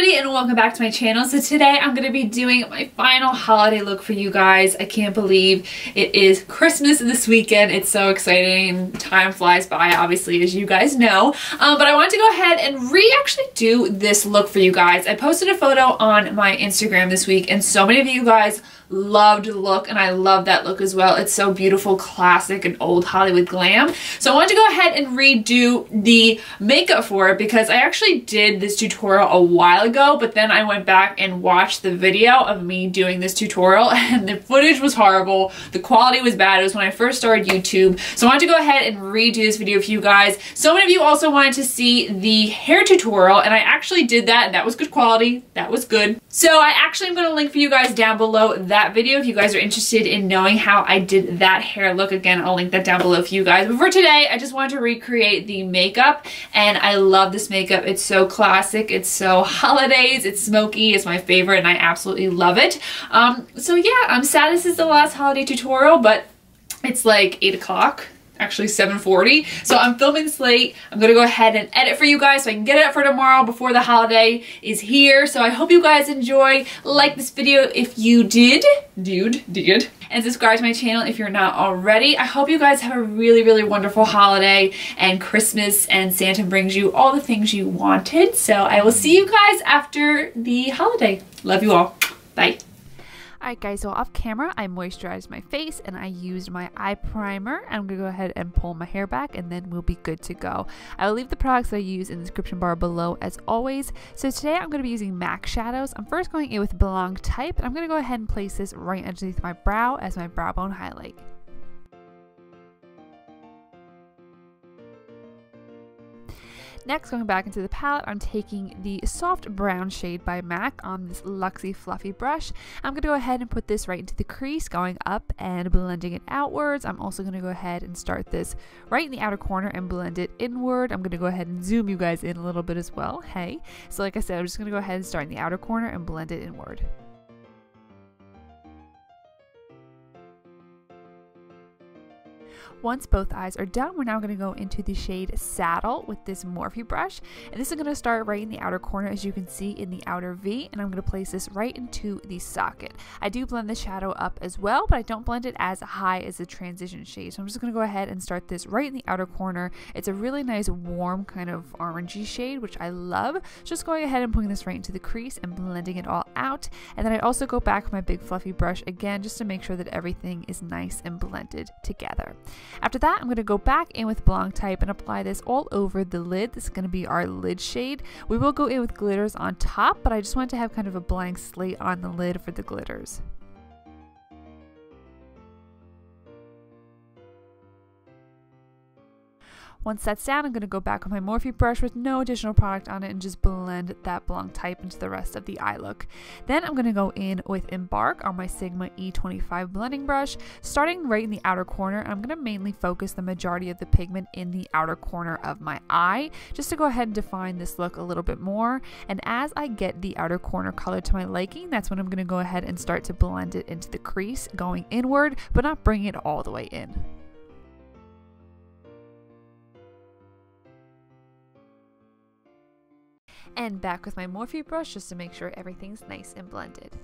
everybody and welcome back to my channel. So today I'm going to be doing my final holiday look for you guys. I can't believe it is Christmas this weekend. It's so exciting. Time flies by, obviously, as you guys know. But I wanted to go ahead and actually do this look for you guys. I posted a photo on my Instagram this week and so many of you guys loved the look, and I love that look as well. It's so beautiful, classic, and old Hollywood glam. So I wanted to go ahead and redo the makeup for it because I actually did this tutorial a while ago, but then I went back and watched the video of me doing this tutorial and the footage was horrible. The quality was bad. It was when I first started YouTube. So I wanted to go ahead and redo this video for you guys. So many of you also wanted to see the hair tutorial, and I actually did that, and that was good quality. That was good. So I actually am going to link for you guys down below that video if you guys are interested in knowing how I did that hair look. Again, I'll link that down below for you guys. But for today, I just wanted to recreate the makeup, and I love this makeup. It's so classic. It's so holidays. It's smoky. It's my favorite, and I absolutely love it. So yeah, I'm sad this is the last holiday tutorial, but it's like 8 o'clock. Actually 7:40, so I'm filming this late. I'm gonna go ahead and edit for you guys so I can get it up for tomorrow before the holiday is here. So I hope you guys enjoy. Like this video if you did, and subscribe to my channel if you're not already. I hope you guys have a really wonderful holiday and Christmas, and Santa brings you all the things you wanted. So I will see you guys after the holiday. Love you all. Bye. Alright guys, so off camera I moisturized my face and I used my eye primer. I'm going to go ahead and pull my hair back and then we'll be good to go. I will leave the products that I use in the description bar below as always. So today I'm going to be using MAC shadows. I'm first going in with Blanc Type, and I'm going to go ahead and place this right underneath my brow as my brow bone highlight. Next, going back into the palette, I'm taking the soft brown shade by MAC on this Luxie fluffy brush. I'm going to go ahead and put this right into the crease, going up and blending it outwards. I'm also going to go ahead and start this right in the outer corner and blend it inward. I'm going to go ahead and zoom you guys in a little bit as well. Hey, so like I said, I'm just going to go ahead and start in the outer corner and blend it inward. Once both eyes are done, we're now going to go into the shade Saddle with this Morphe brush, and this is going to start right in the outer corner, as you can see in the outer V, and I'm going to place this right into the socket. I do blend the shadow up as well, but I don't blend it as high as the transition shade, so I'm just going to go ahead and start this right in the outer corner. It's a really nice warm kind of orangey shade, which I love. Just going ahead and putting this right into the crease and blending it all out, and then I also go back with my big fluffy brush again just to make sure that everything is nice and blended together. After that, I'm going to go back in with Blanc Type and apply this all over the lid. This is going to be our lid shade. We will go in with glitters on top, but I just want to have kind of a blank slate on the lid for the glitters. Once that's down, I'm going to go back with my Morphe brush with no additional product on it and just blend that Blanc Type into the rest of the eye look. Then I'm going to go in with Embark on my Sigma E25 blending brush, starting right in the outer corner. I'm going to mainly focus the majority of the pigment in the outer corner of my eye, just to go ahead and define this look a little bit more. And as I get the outer corner color to my liking, that's when I'm going to go ahead and start to blend it into the crease, going inward, but not bringing it all the way in. And back with my Morphe brush just to make sure everything's nice and blended.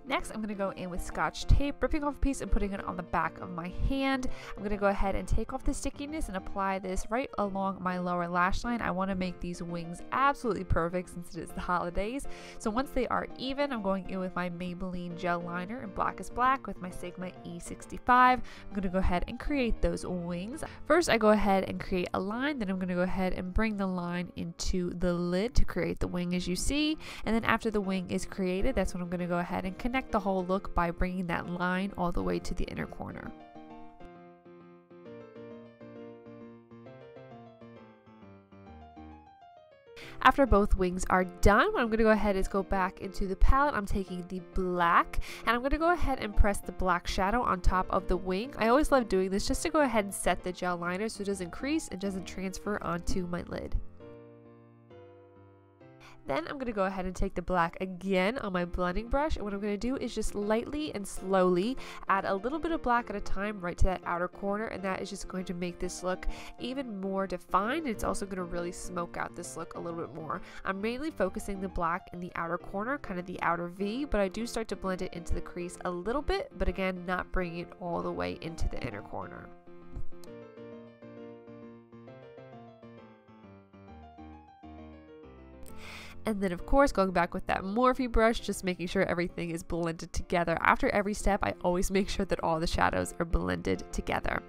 Next, I'm going to go in with Scotch tape, ripping off a piece and putting it on the back of my hand. I'm going to go ahead and take off the stickiness and apply this right along my lower lash line. I want to make these wings absolutely perfect since it is the holidays. So once they are even, I'm going in with my Maybelline gel liner in Black is Black with my Sigma E65. I'm going to go ahead and create those wings. First, I go ahead and create a line. Then I'm going to go ahead and bring the line into the lid to create the wing as you see. And then after the wing is created, that's when I'm going to go ahead and connect the whole look by bringing that line all the way to the inner corner. After both wings are done, what I'm going to go ahead is go back into the palette. I'm taking the black, and I'm going to go ahead and press the black shadow on top of the wing. I always love doing this just to go ahead and set the gel liner so it doesn't crease and doesn't transfer onto my lid. Then I'm going to go ahead and take the black again on my blending brush, and what I'm going to do is just lightly and slowly add a little bit of black at a time right to that outer corner, and that is just going to make this look even more defined. It's also going to really smoke out this look a little bit more. I'm mainly focusing the black in the outer corner, kind of the outer V, but I do start to blend it into the crease a little bit, but again, not bringing it all the way into the inner corner. And then of course, going back with that Morphe brush, just making sure everything is blended together. After every step, I always make sure that all the shadows are blended together.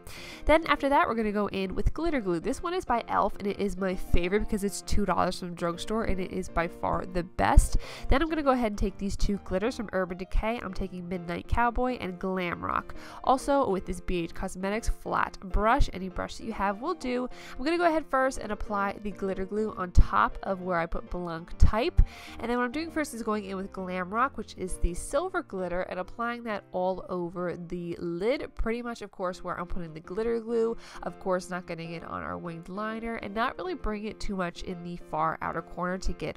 Then after that, we're going to go in with glitter glue. This one is by e.l.f. and it is my favorite because it's $2 from the drugstore and it is by far the best. Then I'm going to go ahead and take these two glitters from Urban Decay. I'm taking Midnight Cowboy and Glam Rock. Also with this BH Cosmetics flat brush, any brush that you have will do. I'm going to go ahead first and apply the glitter glue on top of where I put Blanc type, and then what I'm doing first is going in with Glam Rock, which is the silver glitter, and applying that all over the lid, pretty much of course where I'm putting the glitter glue, of course not getting it on our winged liner, and not really bring it too much in the far outer corner to get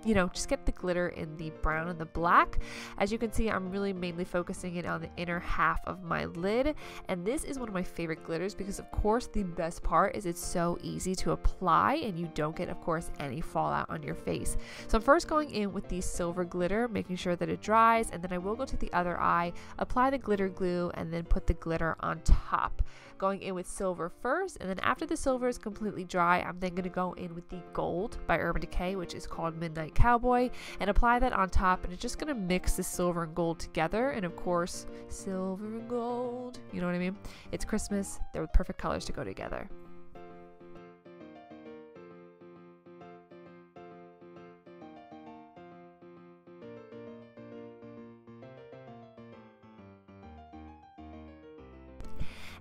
you know, just get the glitter in the brown and the black. As you can see, I'm really mainly focusing it on the inner half of my lid, and this is one of my favorite glitters because of course the best part is it's so easy to apply and you don't get of course any fallout on your face. So I'm first going in with the silver glitter, making sure that it dries, and then I will go to the other eye, apply the glitter glue, and then put the glitter on top. Going in with silver first, and then after the silver is completely dry, I'm then going to go in with the gold by Urban Decay, which is called Midnight Cowboy, and apply that on top, and it's just going to mix the silver and gold together, and of course, silver and gold, you know what I mean? It's Christmas, they're perfect colors to go together.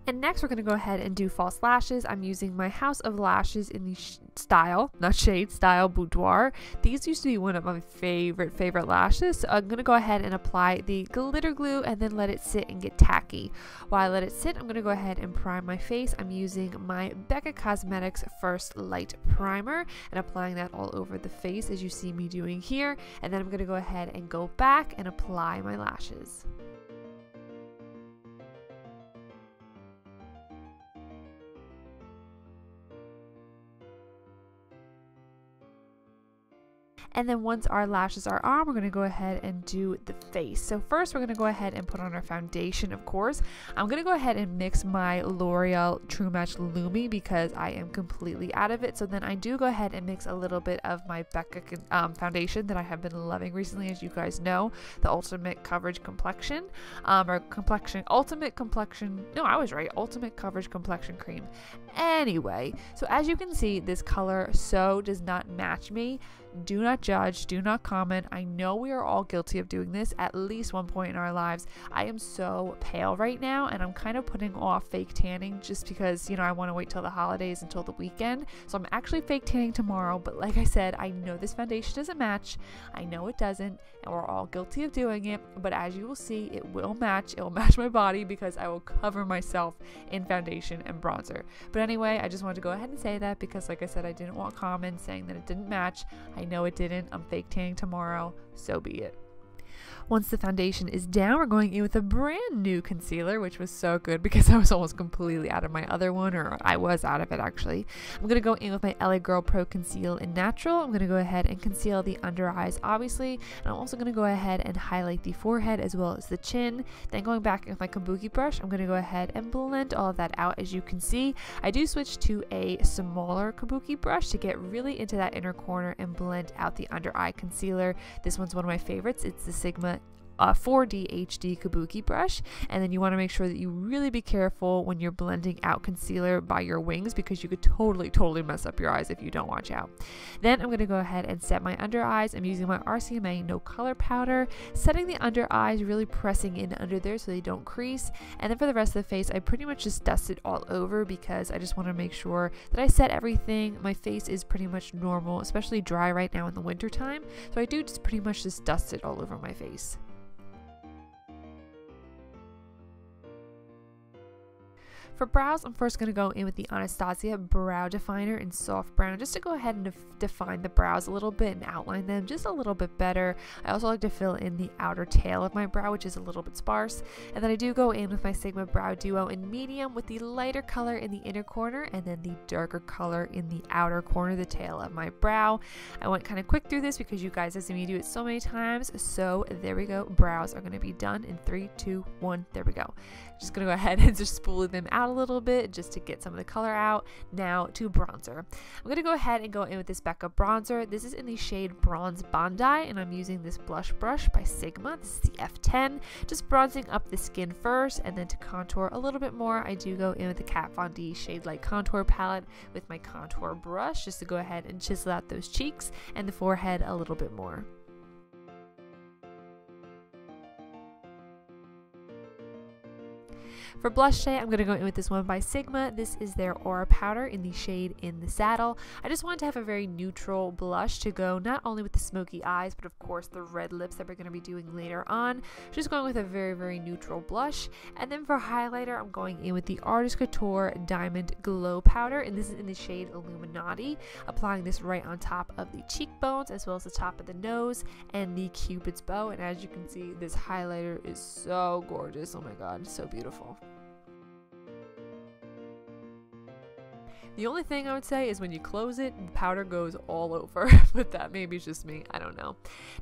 And next we're going to go ahead and do false lashes. I'm using my House of Lashes in the style, not shade, style Boudoir. These used to be one of my favorite lashes. So I'm going to go ahead and apply the glitter glue and then let it sit and get tacky. While I let it sit, I'm going to go ahead and prime my face. I'm using my Becca Cosmetics First Light Primer and applying that all over the face as you see me doing here. And then I'm going to go ahead and go back and apply my lashes. And then once our lashes are on, we're going to go ahead and do the face. So first we're going to go ahead and put on our foundation, of course. I'm going to go ahead and mix my L'Oreal True Match Lumi because I am completely out of it. So then I do go ahead and mix a little bit of my Becca foundation that I have been loving recently, as you guys know, the Ultimate Coverage Complexion, Ultimate Coverage Complexion Cream. Anyway, so as you can see, this color so does not match me. Do not judge, do not comment. I know we are all guilty of doing this at least one point in our lives. I am so pale right now and I'm kind of putting off fake tanning just because, you know, I want to wait till the holidays, until the weekend. So I'm actually fake tanning tomorrow, but like I said, I know this foundation doesn't match. I know it doesn't, and we're all guilty of doing it, but as you will see, it will match. It will match my body because I will cover myself in foundation and bronzer. But anyway, I just wanted to go ahead and say that because like I said, I didn't want comments saying that it didn't match. I know it didn't. I'm fake tanning tomorrow, so be it. Once the foundation is down, we're going in with a brand new concealer, which was so good because I was almost completely out of my other one, or I was out of it actually. I'm going to go in with my LA Girl Pro Conceal in Natural. I'm going to go ahead and conceal the under eyes, obviously, and I'm also going to go ahead and highlight the forehead as well as the chin. Then going back with my Kabuki brush, I'm going to go ahead and blend all of that out. As you can see, I do switch to a smaller Kabuki brush to get really into that inner corner and blend out the under eye concealer. This one's one of my favorites. It's the Sigma 4D HD Kabuki brush, and then you want to make sure that you really be careful when you're blending out concealer by your wings because you could totally mess up your eyes if you don't watch out. Then I'm going to go ahead and set my under eyes. I'm using my RCMA No Color Powder, setting the under eyes, really pressing in under there so they don't crease. And then for the rest of the face, I pretty much just dust it all over because I just want to make sure that I set everything. My face is pretty much normal, especially dry right now in the winter time, so I do just pretty much just dust it all over my face. For brows, I'm first going to go in with the Anastasia Brow Definer in Soft Brown, just to go ahead and define the brows a little bit and outline them just a little bit better. I also like to fill in the outer tail of my brow, which is a little bit sparse. And then I do go in with my Sigma Brow Duo in medium with the lighter color in the inner corner and then the darker color in the outer corner, the tail of my brow. I went kind of quick through this because you guys have seen me do it so many times. So there we go. Brows are going to be done in 3, 2, 1. There we go. Just going to go ahead and just spoolie them out a little bit just to get some of the color out. Now to bronzer. I'm going to go ahead and go in with this Becca bronzer. This is in the shade Bronze Bondi, and I'm using this blush brush by Sigma. This is the F10. Just bronzing up the skin first, and then to contour a little bit more, I do go in with the Kat Von D Shade Light Contour Palette with my contour brush just to go ahead and chisel out those cheeks and the forehead a little bit more. For blush today, I'm going to go in with this one by Sigma. This is their Aura Powder in the shade In the Saddle. I just wanted to have a very neutral blush to go not only with the smoky eyes, but of course the red lips that we're going to be doing later on. Just going with a very, very neutral blush. And then for highlighter, I'm going in with the Artist Couture Diamond Glow Powder, and this is in the shade Illuminati. Applying this right on top of the cheekbones, as well as the top of the nose and the Cupid's bow. And as you can see, this highlighter is so gorgeous. Oh my god, so beautiful. The only thing I would say is when you close it, the powder goes all over, but that maybe is just me, I don't know.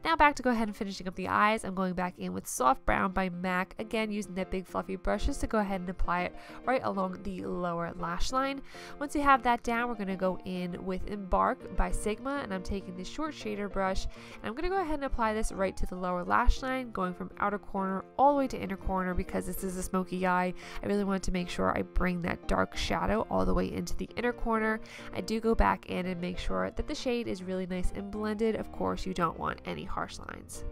Now back to go ahead and finishing up the eyes, I'm going back in with Soft Brown by MAC, again using that big fluffy brush just to go ahead and apply it right along the lower lash line. Once you have that down, we're going to go in with Embark by Sigma, and I'm taking this short shader brush, and I'm going to go ahead and apply this right to the lower lash line, going from outer corner all the way to inner corner. Because this is a smoky eye, I really wanted to make sure I bring that dark shadow all the way into the inner corner. I do go back in and make sure that the shade is really nice and blended. Of course, you don't want any harsh lines.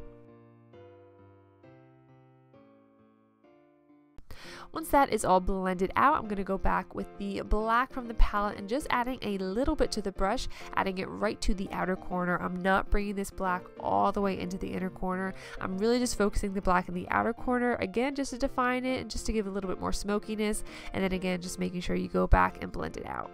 Once that is all blended out, I'm going to go back with the black from the palette and just adding a little bit to the brush, adding it right to the outer corner. I'm not bringing this black all the way into the inner corner. I'm really just focusing the black in the outer corner, again, just to define it and just to give a little bit more smokiness. And then again, just making sure you go back and blend it out.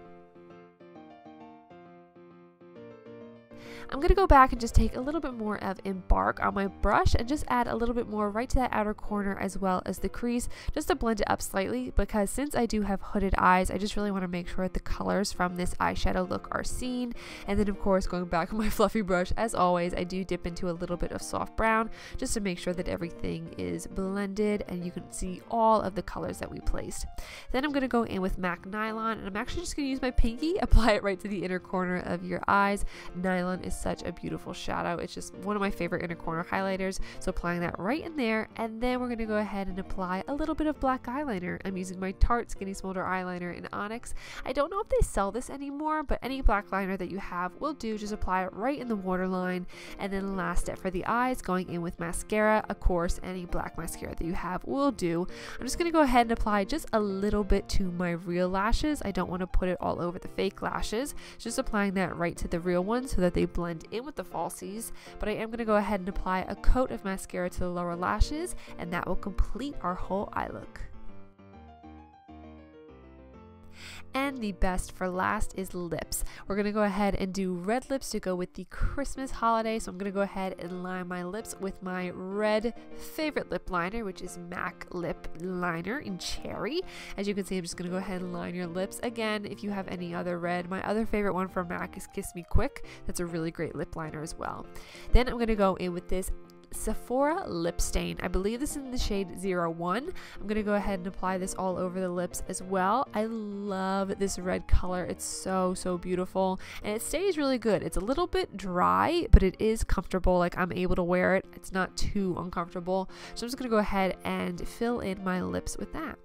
I'm going to go back and just take a little bit more of Embark on my brush and just add a little bit more right to that outer corner as well as the crease, just to blend it up slightly, because since I do have hooded eyes, I just really want to make sure that the colors from this eyeshadow look are seen. And then of course, going back with my fluffy brush, as always, I do dip into a little bit of soft brown just to make sure that everything is blended and you can see all of the colors that we placed. Then I'm going to go in with MAC Nylon, and I'm actually just going to use my pinky, apply it right to the inner corner of your eyes. Nylon is such a beautiful shadow. It's just one of my favorite inner corner highlighters. So applying that right in there, and then we're going to go ahead and apply a little bit of black eyeliner. I'm using my Tarte Skinny Smolder eyeliner in Onyx. I don't know if they sell this anymore, but any black liner that you have will do. Just apply it right in the waterline. And then last step for the eyes, going in with mascara. Of course, any black mascara that you have will do. I'm just going to go ahead and apply just a little bit to my real lashes. I don't want to put it all over the fake lashes. Just applying that right to the real ones so that they blend in with the falsies. But I am going to go ahead and apply a coat of mascara to the lower lashes, and that will complete our whole eye look. And the best for last is lips. We're going to go ahead and do red lips to go with the Christmas holiday. So I'm going to go ahead and line my lips with my red favorite lip liner, which is MAC Lip Liner in Cherry. As you can see, I'm just going to go ahead and line your lips. Again, if you have any other red, my other favorite one from MAC is Kiss Me Quick. That's a really great lip liner as well. Then I'm going to go in with this Sephora lip stain. I believe this is in the shade 01. I'm going to go ahead and apply this all over the lips as well. I love this red color. It's so beautiful, and it stays really good. It's a little bit dry, but it is comfortable. Like, I'm able to wear it. It's not too uncomfortable. So I'm just going to go ahead and fill in my lips with that.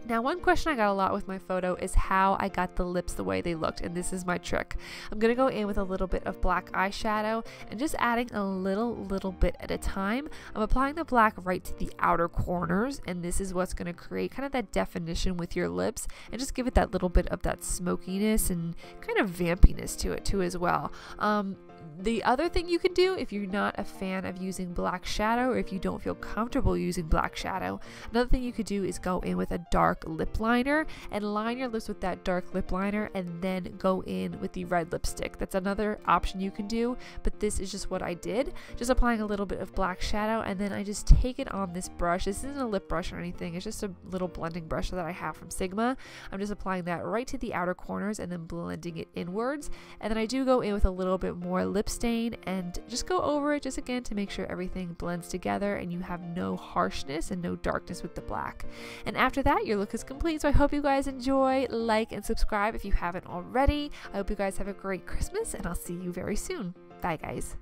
Now, one question I got a lot with my photo is how I got the lips the way they looked, and this is my trick. I'm going to go in with a little bit of black eyeshadow and just adding a little bit at a time. I'm applying the black right to the outer corners, and this is what's going to create kind of that definition with your lips and just give it that little bit of that smokiness and kind of vampiness to it too as well. The other thing you can do if you're not a fan of using black shadow, or if you don't feel comfortable using black shadow, another thing you could do is go in with a dark lip liner and line your lips with that dark lip liner and then go in with the red lipstick. That's another option you can do, but this is just what I did. Just applying a little bit of black shadow, and then I just take it on this brush. This isn't a lip brush or anything. It's just a little blending brush that I have from Sigma. I'm just applying that right to the outer corners and then blending it inwards. And then I do go in with a little bit more lip stain and just go over it just again to make sure everything blends together and you have no harshness and no darkness with the black. And after that, your look is complete. So I hope you guys enjoy, like, and subscribe if you haven't already. I hope you guys have a great Christmas, and I'll see you very soon. Bye guys.